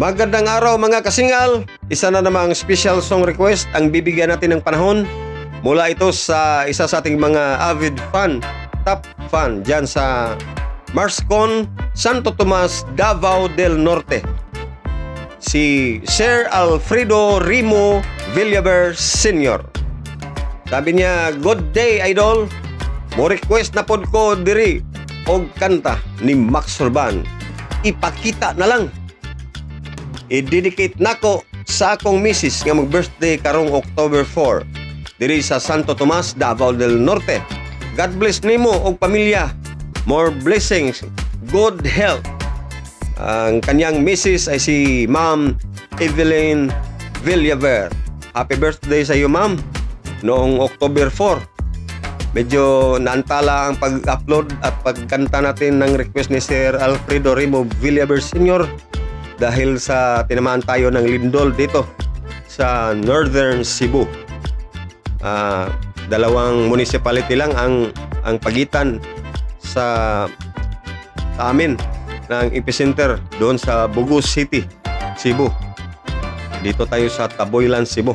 Magandang araw mga kasingal. Isa na namang special song request ang bibigyan natin ng panahon. Mula ito sa isa sa ating mga avid fan, top fan dyan sa Marscon, Santo Tomas, Davao del Norte. Si Sir Alfredo Rimo Villaver Sr. Sabi niya, "Good day, idol. Mo request na pod ko diri og kanta ni Max Urban. Ipakita na lang. I-dedicate nako sa akong misis nga mag-birthday karong October 4 diri sa Santo Tomas, Davao del Norte. God bless nimo og pamilya. More blessings, good health." Ang kanyang misis ay si Ma'am Evelyn Villaver. Happy birthday sa iyo, ma'am, noong October 4. Medyo naantala ang pag-upload at pagkanta natin ng request ni Sir Alfredo Rimo Villaver Sr. dahil sa tinamaan tayo ng lindol dito sa Northern Cebu. Dalawang municipality lang ang pagitan sa amin ng epicenter doon sa Bugus City, Cebu. Dito tayo sa Taboylan, Cebu.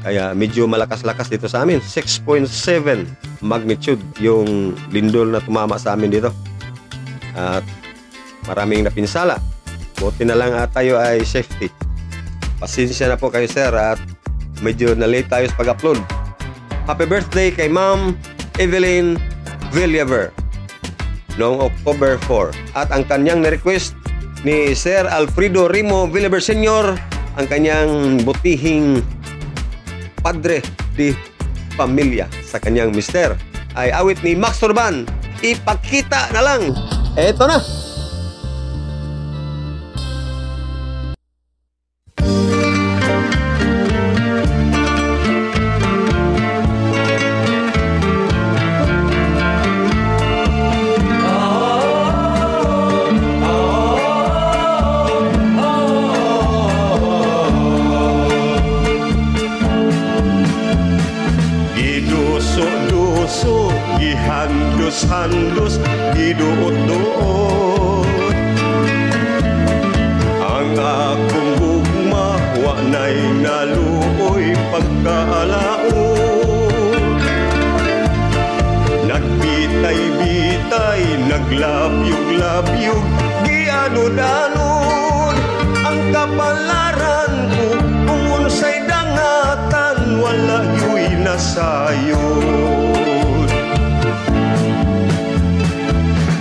Kaya medyo malakas-lakas dito sa amin. 6.7 magnitude yung lindol na tumama sa amin dito. At maraming napinsala. Buti na lang tayo ay safety. Pasensya na po kayo, sir, at medyo na-late tayo sa pag-upload. Happy birthday kay Ma'am Evelyn Villaver noong October 4. At ang kanyang na-request ni Sir Alfredo Rimo Villaver Sr., ang kanyang butihing padre di pamilya sa kanyang mister, ay awit ni Max Urban, "Ipakita na lang." Eto na. Gihandos-handos, giduot-duot. Ang akong gugma, wa na'y naluoy pagkaalaot. Nagbitay-bitay, naglabyog-labyog, gianod-anod. Ang kapalaran ko, kung unsay dangatan, wala yu'y nasayod.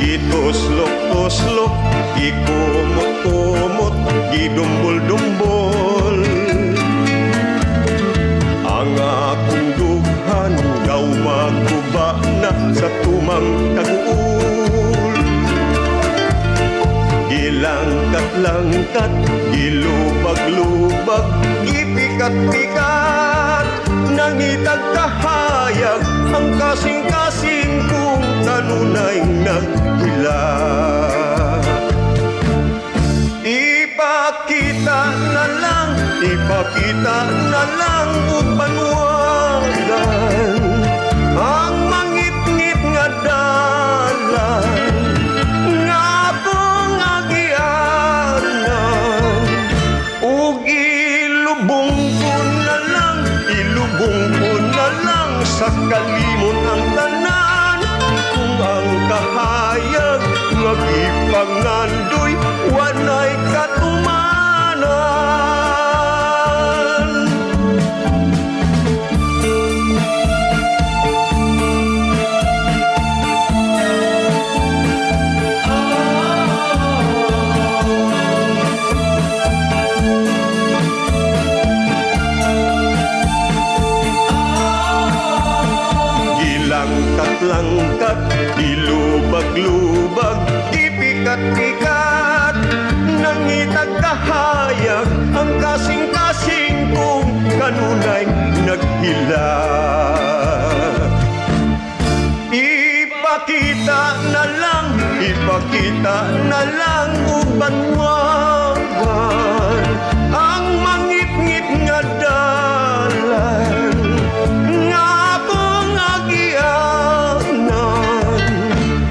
Ituslok-tuslok, ikumot-kumot, gidumbol-dumbol. Ang akong dughan, daw magkuba na sa tumang taguul. Gilangkat-langkat, gilubag-lubag, gipikat-pikat, nangitag kahayag, ang kasing-kasing kong kanunay naghilag. Ipakita na lang, ipakita na lang upanwagan ang mangit-ngit nga dalan nga akong agianan. Ug ilubong ko na lang sa kalimot ang tanan. Kung ang kahayag magipangandoy, wanay katumanan. Langkat, ilubag-lubag, ipikat-pikat, nangitag kahayag, ang kasing-kasing kong kanunay naghilag. Ipakita na lang ubanwagan ang mangit-ngit nga dalan nga akong agianan.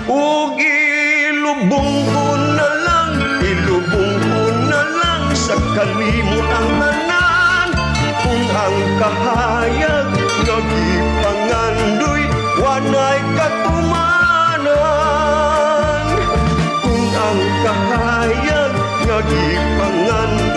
Ug ilubong ko na lang kalimot ang tanan. Kung ang kahayag nga gipangandoy wanay katumanan. Kung ang kahayag nga gipangandoy